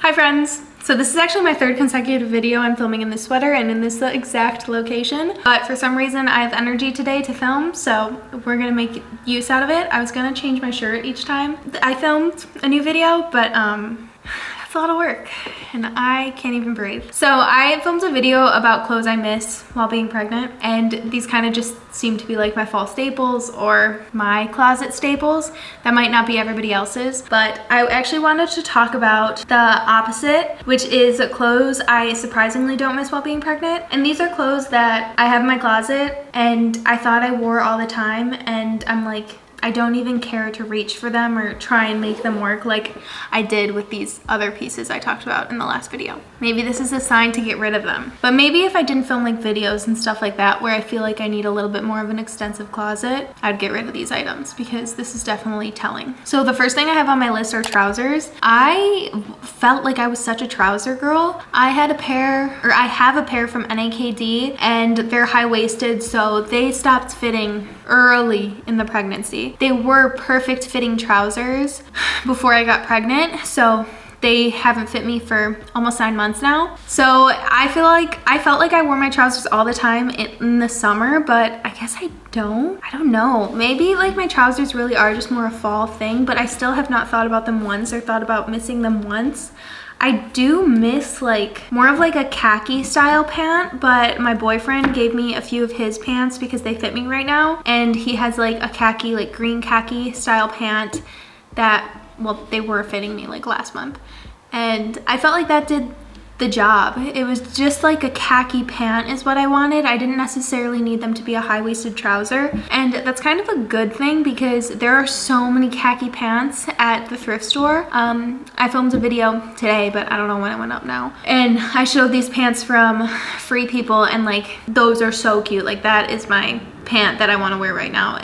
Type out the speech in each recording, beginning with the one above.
Hi friends! So this is actually my third consecutive video I'm filming in this sweater and in this exact location. But for some reason I have energy today to film, so we're gonna make use out of it. I was gonna change my shirt each time I filmed a new video, but it's a lot of work and I can't even breathe. So I filmed a video about clothes I miss while being pregnant, and these kind of just seem to be like my fall staples or my closet staples. That might not be everybody else's, but I actually wanted to talk about the opposite, which is clothes I surprisingly don't miss while being pregnant. And these are clothes that I have in my closet and I thought I wore all the time, and I'm like, I don't even care to reach for them or try and make them work like I did with these other pieces I talked about in the last video. Maybe this is a sign to get rid of them. But maybe if I didn't film like videos and stuff like that where I feel like I need a little bit more of an extensive closet, I'd get rid of these items because this is definitely telling. So the first thing I have on my list are trousers. I felt like I was such a trouser girl. I have a pair from NAKD and they're high-waisted, so they stopped fitting early in the pregnancy. They were perfect fitting trousers before I got pregnant, so they haven't fit me for almost 9 months now. So I felt like I wore my trousers all the time in the summer, but I guess I don't know. Maybe like my trousers really are just more a fall thing, but I still have not thought about them once or thought about missing them once. I do miss like more of like a khaki style pant, but my boyfriend gave me a few of his pants because they fit me right now, and he has like a khaki, like green khaki style pant that, well, they were fitting me like last month, and I felt like that did the job. It was just like a khaki pant is what I wanted. I didn't necessarily need them to be a high-waisted trouser, and that's kind of a good thing because there are so many khaki pants at the thrift store. I filmed a video today, but I don't know when it went up now, and I showed these pants from Free People, and like those are so cute. Like that is my pant that I want to wear right now,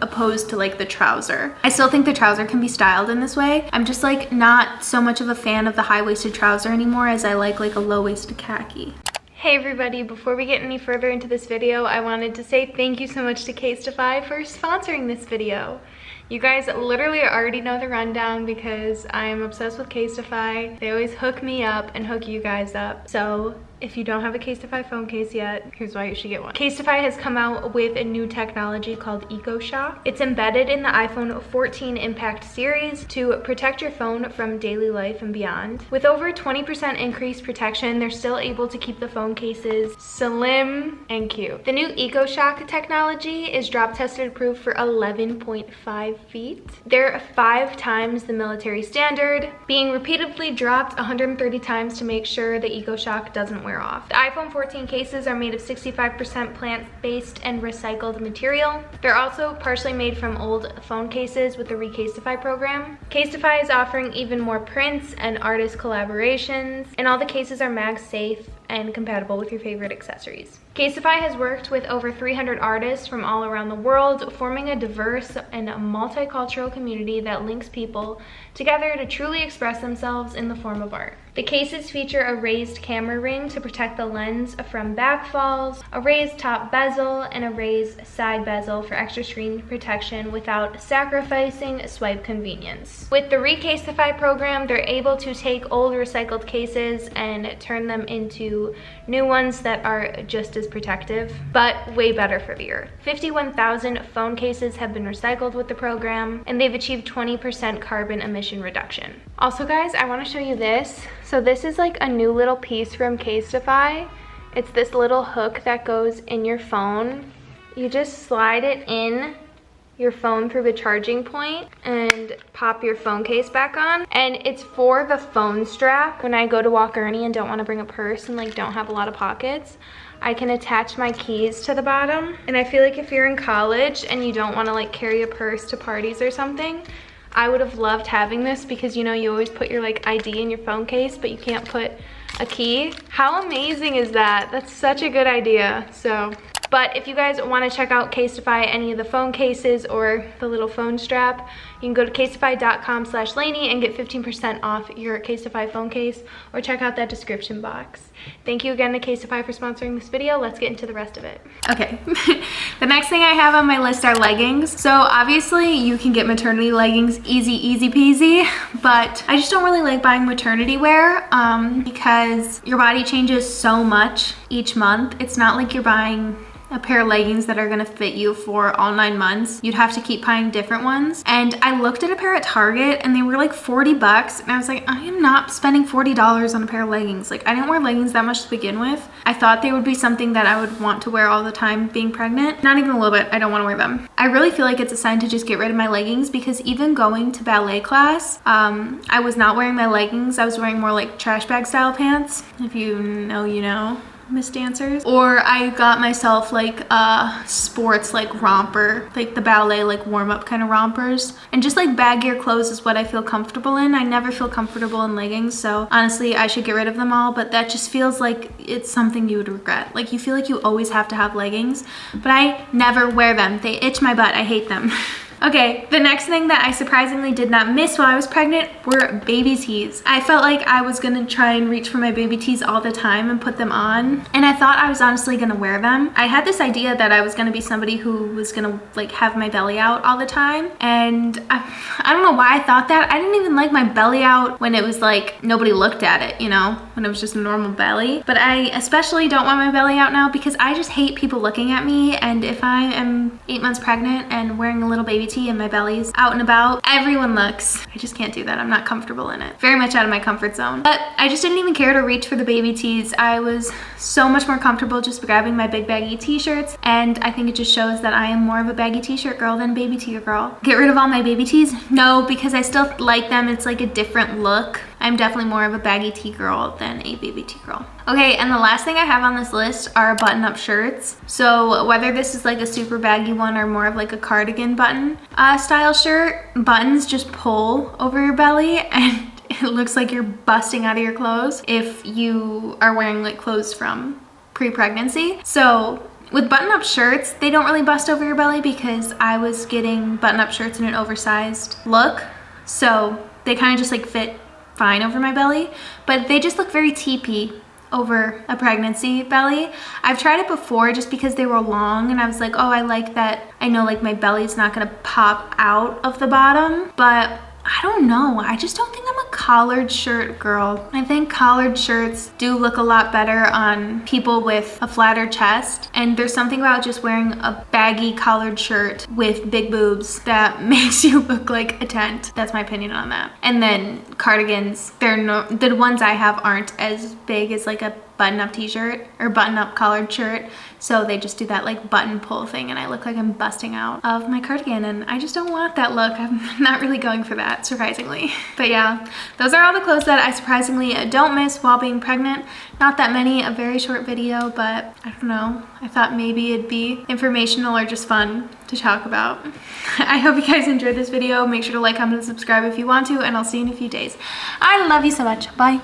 opposed to like the trouser. I still think the trouser can be styled in this way. I'm just like not so much of a fan of the high-waisted trouser anymore as I like a low-waisted khaki. Hey everybody, before we get any further into this video, I wanted to say thank you so much to Caseify for sponsoring this video. You guys literally already know the rundown because I am obsessed with Caseify. They always hook me up and hook you guys up. So if you don't have a Caseify phone case yet, here's why you should get one. Caseify has come out with a new technology called EcoShock. It's embedded in the iPhone 14 Impact series to protect your phone from daily life and beyond. With over 20% increased protection, they're still able to keep the phone cases slim and cute. The new EcoShock technology is drop tested approved for 11.5 feet. They're 5 times the military standard, being repeatedly dropped 130 times to make sure the EcoShock doesn't wear off. The iPhone 14 cases are made of 65% plant-based and recycled material. They're also partially made from old phone cases with the Caseify program. Caseify is offering even more prints and artist collaborations, and all the cases are mag-safe and compatible with your favorite accessories. Caseify has worked with over 300 artists from all around the world, forming a diverse and multicultural community that links people together to truly express themselves in the form of art. The cases feature a raised camera ring to protect the lens from backfalls, a raised top bezel, and a raised side bezel for extra screen protection without sacrificing swipe convenience. With the Caseify program, they're able to take old recycled cases and turn them into new ones that are just as protective, but way better for the earth. 51,000 phone cases have been recycled with the program, and they've achieved 20% carbon emission reduction. Also guys, I want to show you this. So this is like a new little piece from Caseify. It's this little hook that goes in your phone. You just slide it in your phone through the charging point and pop your phone case back on, and it's for the phone strap. When I go to walk Ernie and don't want to bring a purse and like don't have a lot of pockets, I can attach my keys to the bottom. And I feel like if you're in college and you don't want to like carry a purse to parties or something, I would have loved having this because, you know, you always put your like ID in your phone case, but you can't put a key. How amazing is that? That's such a good idea. So But if you guys want to check out Caseify, any of the phone cases or the little phone strap, you can go to caseify.com/Lainey and get 15% off your Caseify phone case, or check out that description box. Thank you again to Caseify for sponsoring this video. Let's get into the rest of it. Okay, the next thing I have on my list are leggings. So obviously you can get maternity leggings easy peasy, but I just don't really like buying maternity wear because your body changes so much each month. It's not like you're buying a pair of leggings that are gonna fit you for all 9 months. You'd have to keep buying different ones. And I looked at a pair at Target and they were like 40 bucks. And I was like, I am not spending $40 on a pair of leggings. Like, I didn't wear leggings that much to begin with. I thought they would be something that I would want to wear all the time being pregnant. Not even a little bit, I don't wanna wear them. I really feel like it's a sign to just get rid of my leggings, because even going to ballet class, I was not wearing my leggings. I was wearing more like trash bag style pants. If you know, you know, Miss Dancers. Or I got myself like a sports like romper, like the ballet like warm-up kind of rompers, and just like baggier clothes is what I feel comfortable in. I never feel comfortable in leggings, so honestly I should get rid of them all, but that just feels like it's something you would regret. Like, you feel like you always have to have leggings, but I never wear them. They itch my butt. I hate them. Okay, the next thing that I surprisingly did not miss while I was pregnant were baby tees. I felt like I was gonna try and reach for my baby tees all the time and put them on, and I thought I was honestly gonna wear them. I had this idea that I was gonna be somebody who was gonna like have my belly out all the time, and I don't know why I thought that. I didn't even like my belly out when it was like nobody looked at it, you know, when it was just a normal belly. But I especially don't want my belly out now because I just hate people looking at me, and if I am 8 months pregnant and wearing a little baby tee and my belly's out and about, everyone looks. I just can't do that. I'm not comfortable in it. Very much out of my comfort zone. But I just didn't even care to reach for the baby tees. I was so much more comfortable just grabbing my big baggy t-shirts, and I think it just shows that I am more of a baggy t-shirt girl than a baby tee girl. Get rid of all my baby tees? No, because I still like them. It's like a different look. I'm definitely more of a baggy tee girl than a baby tee girl. Okay, and the last thing I have on this list are button-up shirts. So whether this is like a super baggy one or more of like a cardigan button style shirt, buttons just pull over your belly and it looks like you're busting out of your clothes if you are wearing like clothes from pre-pregnancy. So with button-up shirts, they don't really bust over your belly because I was getting button-up shirts in an oversized look. So they kind of just like fit fine over my belly, but they just look very teepee over a pregnancy belly. I've tried it before just because they were long and I was like, oh, I like that. I know like my belly's not gonna pop out of the bottom, but I don't know. I just don't think I'm a collared shirt girl. I think collared shirts do look a lot better on people with a flatter chest. And there's something about just wearing a baggy collared shirt with big boobs that makes you look like a tent. That's my opinion on that. And then cardigans, the ones I have aren't as big as like a button-up t-shirt or button-up collared shirt, so they just do that like button pull thing and I look like I'm busting out of my cardigan, and I just don't want that look. I'm not really going for that, surprisingly. But yeah, those are all the clothes that I surprisingly don't miss while being pregnant. Not that many, a very short video, but I don't know. I thought maybe it'd be informational or just fun to talk about. I hope you guys enjoyed this video. Make sure to like, comment, and subscribe if you want to, and I'll see you in a few days. I love you so much. Bye.